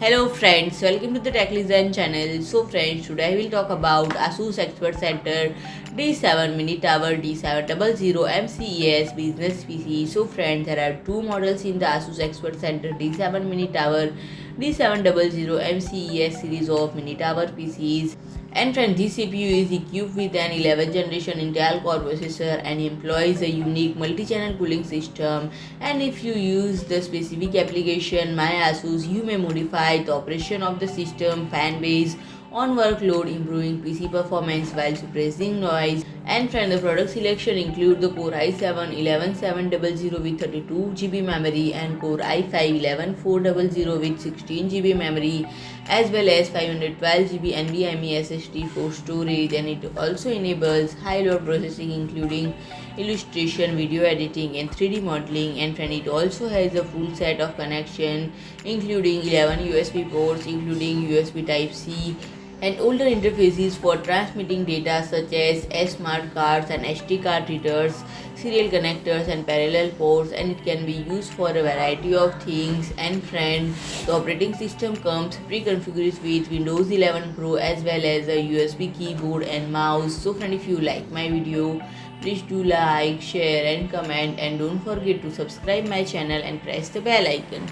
Hello friends, welcome to the Tech Design channel. So friends, today I will talk about ASUS ExpertCenter D7 Mini Tower D700MCES business PC. So friends, there are two models in the ASUS ExpertCenter D7 Mini Tower D700MCES series of mini tower PCs. And friends, this CPU is equipped with an 11th generation Intel Core processor and employs a unique multi-channel cooling system. And if you use the specific application MyASUS, you may modify the operation of the system, fan base, on workload, improving PC performance while suppressing noise. And friend, the product selection include the Core i7-11700 with 32GB memory and Core i5-11400 with 16GB memory, as well as 512GB NVMe SSD for storage. And it also enables high load processing including illustration, video editing and 3D modeling. And friend, it also has a full set of connection including 11 USB ports including USB Type-C and older interfaces for transmitting data such as smart cards and SD card readers, serial connectors and parallel ports, and it can be used for a variety of things. And friend, the operating system comes pre-configured with Windows 11 Pro as well as a USB keyboard and mouse. So friend, if you like my video, please do like, share and comment, and don't forget to subscribe my channel and press the bell icon.